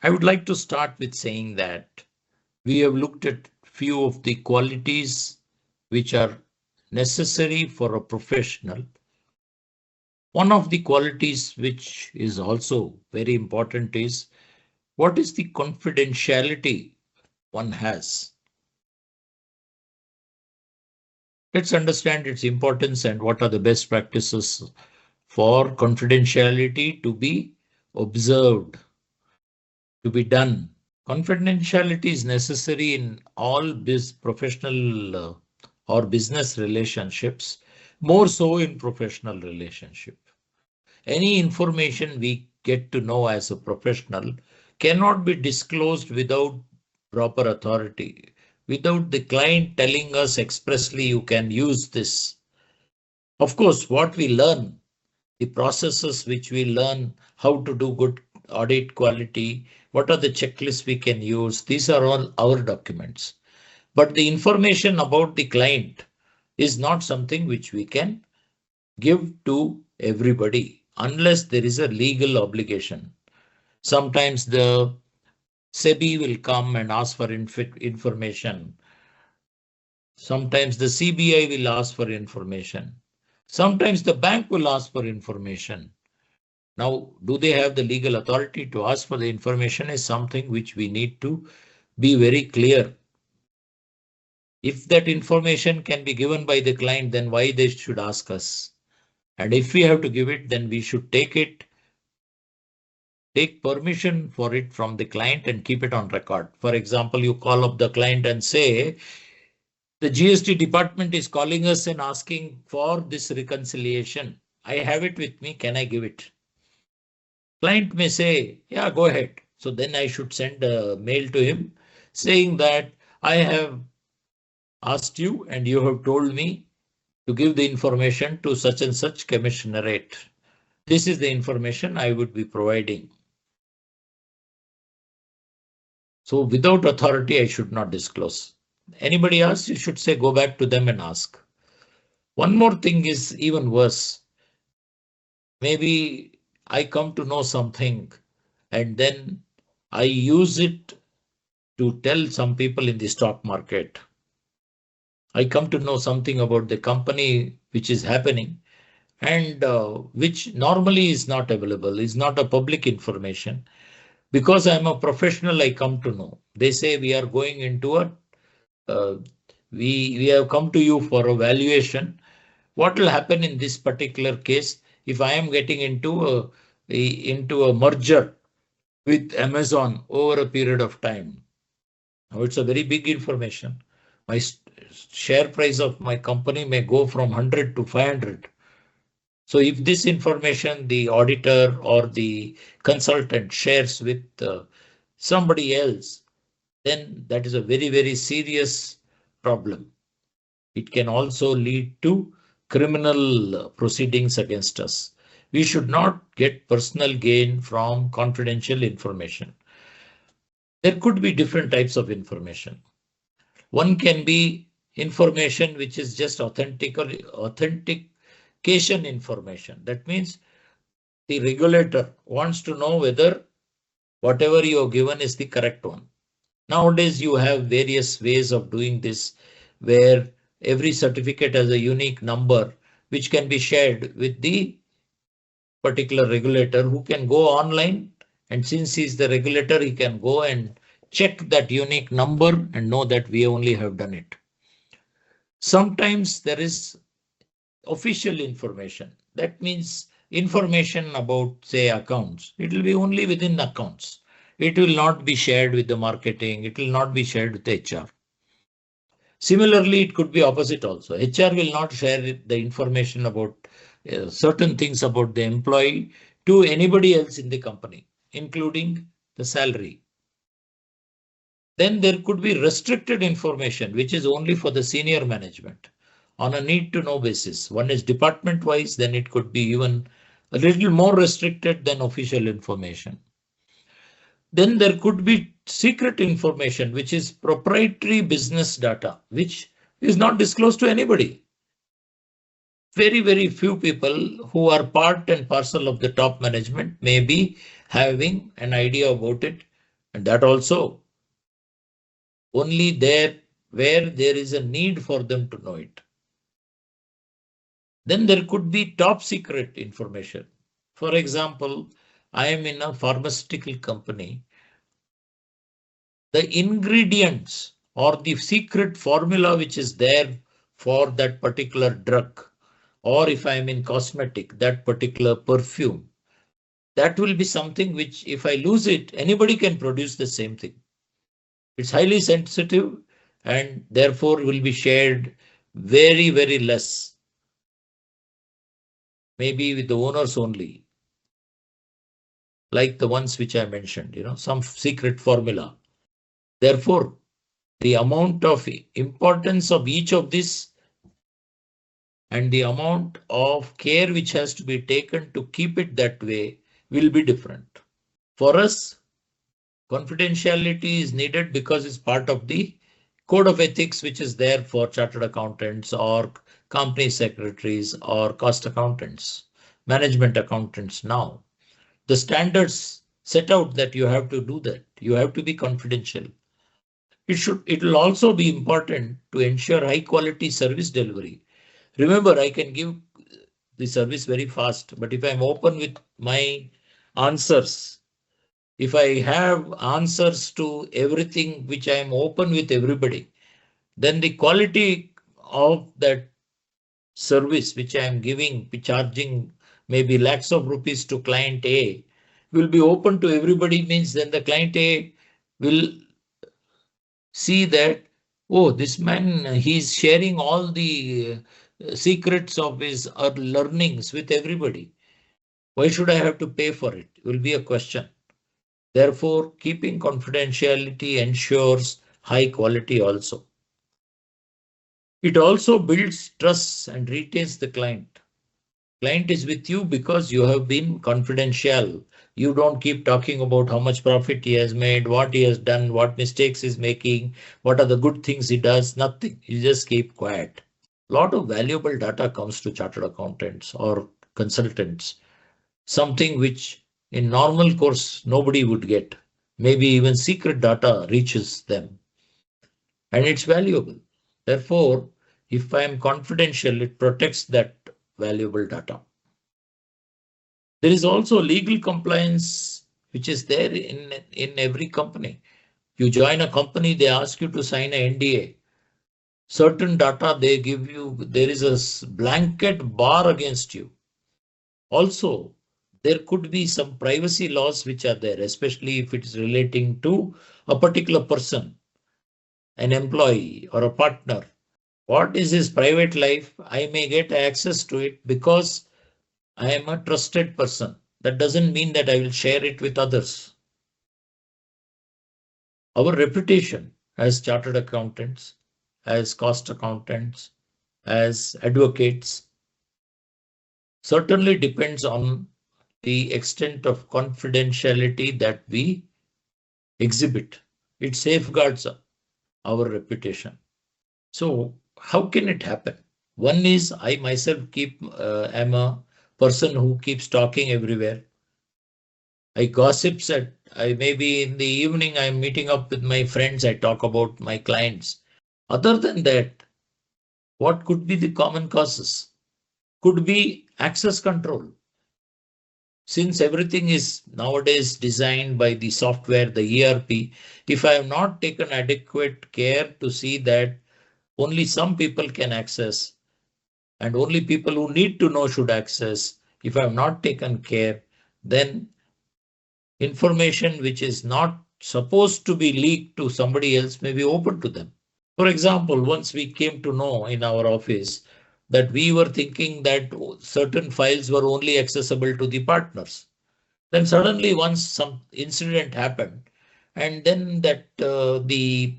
I would like to start with saying that we have looked at few of the qualities which are necessary for a professional. One of the qualities which is also very important is what is the confidentiality one has. Let's understand its importance and what are the best practices for confidentiality to be observed, to be done. Confidentiality is necessary in all professional or business relationships, more so in professional relationship. Any information we get to know as a professional cannot be disclosed without proper authority, without the client telling us expressly you can use this. Of course, what we learn, the processes which we learn, how to do good audit quality, what are the checklists we can use, these are all our documents. But the information about the client is not something which we can give to everybody unless there is a legal obligation. Sometimes the SEBI will come and ask for information. Sometimes the CBI will ask for information. Sometimes the bank will ask for information. Now, do they have the legal authority to ask for the information is something which we need to be very clear. If that information can be given by the client, then why they should ask us? And if we have to give it, then we should take permission for it from the client and keep it on record. For example, you call up the client and say, the GST department is calling us and asking for this reconciliation. I have it with me. Can I give it? Client may say, yeah, go ahead. So then I should send a mail to him saying that I have asked you and you have told me to give the information to such and such commissionerate. This is the information I would be providing. So without authority, I should not disclose. Anybody else, you should say, go back to them and ask. One more thing is even worse. Maybe I come to know something and then I use it to tell some people in the stock market. I come to know something about the company which is happening and which normally is not available, is not a public information. Because I'm a professional, I come to know. They say we are going into uh, we have come to you for a valuation. What will happen in this particular case if I am getting into a merger with Amazon over a period of time? Now it's a very big information. My share price of my company may go from 100 to 500. So if this information the auditor or the consultant shares with somebody else, then that is a very, very serious problem. It can also lead to criminal proceedings against us. We should not get personal gain from confidential information. There could be different types of information. One can be information which is just authentication information. That means the regulator wants to know whether whatever you have given is the correct one. Nowadays, you have various ways of doing this where every certificate has a unique number which can be shared with the particular regulator who can go online. And since he's the regulator, he can go and check that unique number and know that we only have done it. Sometimes there is official information. That means information about, say, accounts. It will be only within accounts. It will not be shared with the marketing. It will not be shared with HR. Similarly, it could be opposite also. HR will not share the information about certain things about the employee to anybody else in the company, including the salary. Then there could be restricted information, which is only for the senior management on a need to know basis. One is department wise, then it could be even a little more restricted than official information. Then there could be secret information, which is proprietary business data, which is not disclosed to anybody. Very, very few people who are part and parcel of the top management may be having an idea about it. And that also only there where there is a need for them to know it. Then there could be top secret information. For example, I am in a pharmaceutical company. The ingredients or the secret formula which is there for that particular drug, or if I am in cosmetic, that particular perfume, that will be something which if I lose it, anybody can produce the same thing. It's highly sensitive and therefore will be shared very, very less, maybe with the owners only, like the ones which I mentioned, some secret formula. Therefore, the amount of importance of each of these and the amount of care which has to be taken to keep it that way will be different. For us, confidentiality is needed because it's part of the code of ethics which is there for chartered accountants or company secretaries or cost accountants, management accountants now. The standards set out that you have to do that. You have to be confidential. It will also be important to ensure high quality service delivery. Remember, I can give the service very fast, but if I'm open with my answers, if I have answers to everything which I am open with everybody, then the quality of that service which I am giving, charging maybe lakhs of rupees to client A, will be open to everybody, means then the client A will see that, oh, this man, he's sharing all the secrets of his learnings with everybody. Why should I have to pay for it? Will be a question. Therefore, keeping confidentiality ensures high quality also. It also builds trust and retains the client. Client is with you because you have been confidential. You don't keep talking about how much profit he has made, what he has done, what mistakes he's making, what are the good things he does, nothing. You just keep quiet. A lot of valuable data comes to chartered accountants or consultants, something which in normal course nobody would get. Maybe even secret data reaches them and it's valuable. Therefore, if I am confidential, it protects that valuable data. There is also legal compliance, which is there in every company. You join a company, they ask you to sign an NDA. Certain data they give you, there is a blanket bar against you. Also, there could be some privacy laws which are there, especially if it's relating to a particular person, an employee or a partner. What is his private life? I may get access to it because I am a trusted person. That doesn't mean that I will share it with others. Our reputation as chartered accountants, as cost accountants, as advocates certainly depends on the extent of confidentiality that we exhibit. It safeguards our reputation. So how can it happen? One is I myself am a person who keeps talking everywhere. I gossips I maybe in the evening I'm meeting up with my friends. I talk about my clients. Other than that, what could be the common causes? Could be access control. Since everything is nowadays designed by the software, the ERP, if I have not taken adequate care to see that only some people can access and only people who need to know should access, if I have not taken care, then information which is not supposed to be leaked to somebody else may be open to them. For example, once we came to know in our office that we were thinking that certain files were only accessible to the partners. Then suddenly once some incident happened and then the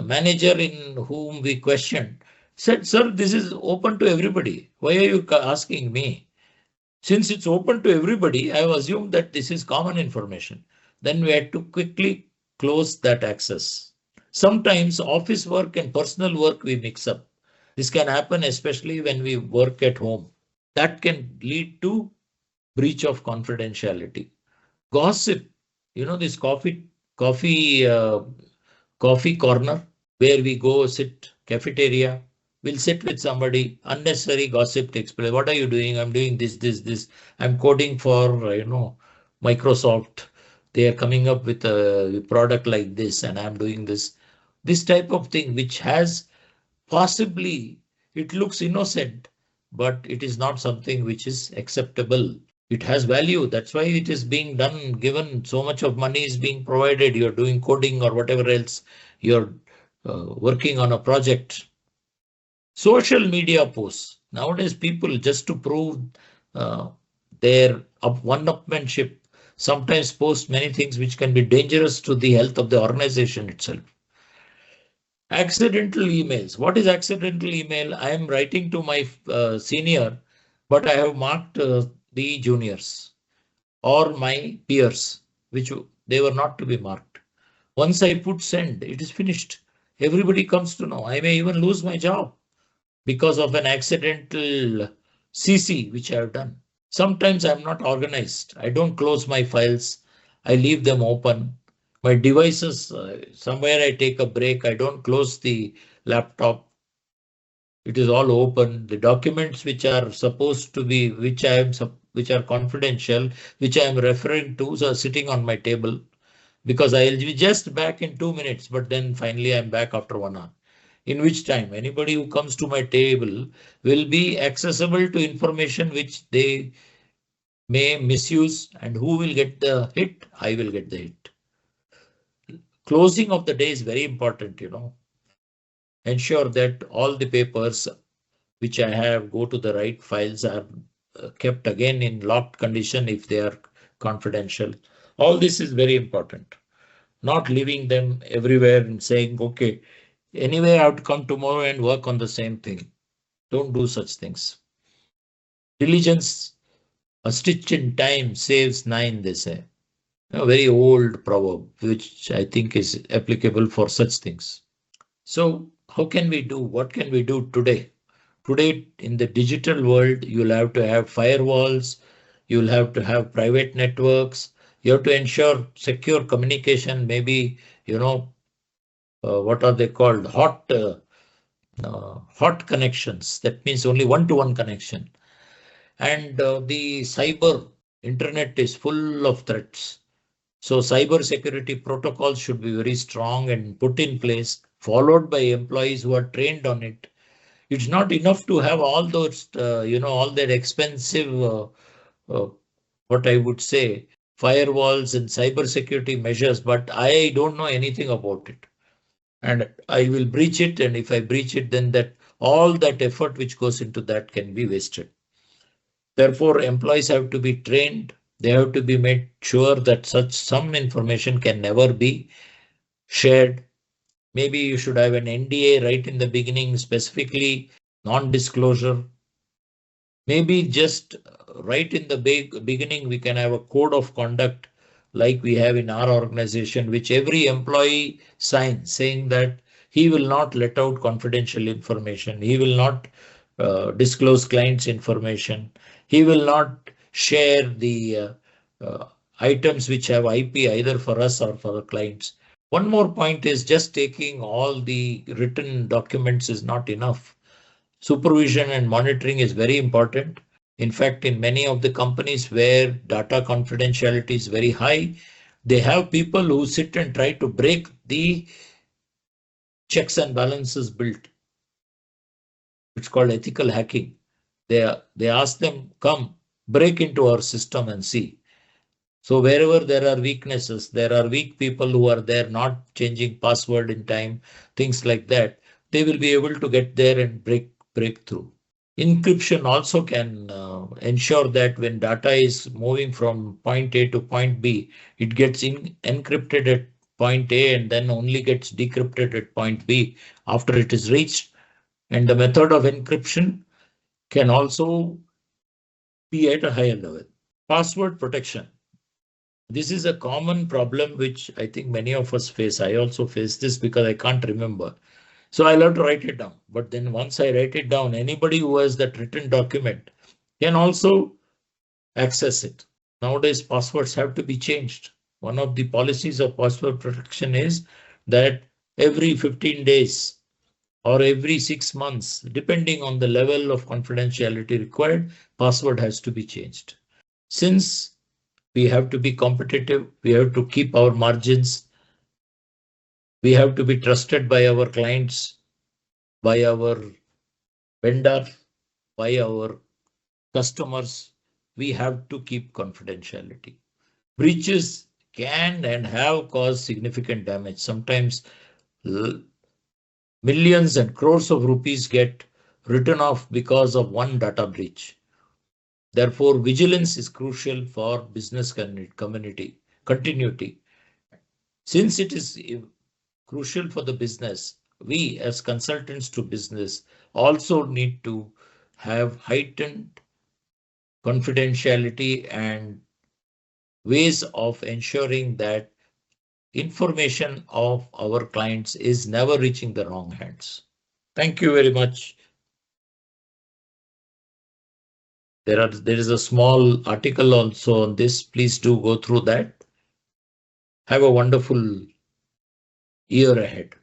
manager in whom we questioned said, sir, this is open to everybody. Why are you asking me? Since it's open to everybody, I have assumed that this is common information. Then we had to quickly close that access. Sometimes office work and personal work we mix up. This can happen especially when we work at home. That can lead to breach of confidentiality. Gossip, this coffee coffee coffee corner where we go sit, cafeteria. We'll sit with somebody, unnecessary gossip takes place. What are you doing? I'm doing this. I'm coding for, Microsoft. They are coming up with a product like this, and I'm doing this. This type of thing, which has possibly, it looks innocent, but it is not something which is acceptable. It has value. That's why it is being done, given so much of money is being provided. You're doing coding or whatever else. You're working on a project. Social media posts. Nowadays, people just to prove uh, their one-upmanship sometimes post many things which can be dangerous to the health of the organization itself. Accidental emails. What is accidental email? I am writing to my senior, but I have marked the juniors or my peers, which they were not to be marked. Once I put send, it is finished. Everybody comes to know. I may even lose my job because of an accidental CC which I have done. Sometimes I'm not organized. I don't close my files. I leave them open. My devices, somewhere I take a break. I don't close the laptop. It is all open. The documents which are supposed to be, which are confidential, which I am referring to, are sitting on my table because I'll be just back in 2 minutes. But then finally I'm back after 1 hour. In which time anybody who comes to my table will be accessible to information which they may misuse, and who will get the hit? I will get the hit. Closing of the day is very important, Ensure that all the papers which I have go to the right files are kept again in locked condition if they are confidential. All this is very important. Not leaving them everywhere and saying, okay, anyway, I have to come tomorrow and work on the same thing. Don't do such things. Diligence, a stitch in time saves nine, they say. A very old proverb, which I think is applicable for such things. So how can we do? What can we do today? Today, in the digital world, you'll have to have firewalls. You'll have to have private networks. You have to ensure secure communication. Maybe, what are they called? Hot connections. That means only one-to-one connection. And the cyber internet is full of threats. So cyber security protocols should be very strong and put in place, followed by employees who are trained on it. It's not enough to have all those, all that expensive, uh, what I would say, firewalls and cyber security measures, but I don't know anything about it. And I will breach it. And if I breach it, then that all that effort which goes into that can be wasted. Therefore, employees have to be trained. They have to be made sure that some information can never be shared. Maybe you should have an NDA right in the beginning, specifically non-disclosure. Maybe just right in the beginning, we can have a code of conduct like we have in our organization, which every employee signs saying that he will not let out confidential information. He will not disclose clients' information. He will not share the items which have IP either for us or for the clients. One more point is just taking all the written documents is not enough. Supervision and monitoring is very important. In fact, in many of the companies where data confidentiality is very high, they have people who sit and try to break the checks and balances built. It's called ethical hacking. They ask them, come, break into our system and see. So wherever there are weaknesses, there are weak people who are there not changing password in time, things like that. They will be able to get there and break through. Encryption also can ensure that when data is moving from point A to point B, it gets encrypted at point A and then only gets decrypted at point B after it is reached. And the method of encryption can also be at a higher level. Password protection. This is a common problem which I think many of us face. I also face this because I can't remember. So I'll have to write it down. But then once I write it down, anybody who has that written document can also access it. Nowadays, passwords have to be changed. One of the policies of password protection is that every 15 days or every 6 months, depending on the level of confidentiality required, password has to be changed. Since we have to be competitive, we have to keep our margins, we have to be trusted by our clients, by our vendor, by our customers, we have to keep confidentiality. Breaches can and have caused significant damage. Sometimes millions and crores of rupees get written off because of one data breach. Therefore, vigilance is crucial for business community continuity. Since it is crucial for the business, we as consultants to business also need to have heightened confidentiality and ways of ensuring that information of our clients is never reaching the wrong hands. Thank you very much. There is a small article also on this. Please do go through that. Have a wonderful year ahead.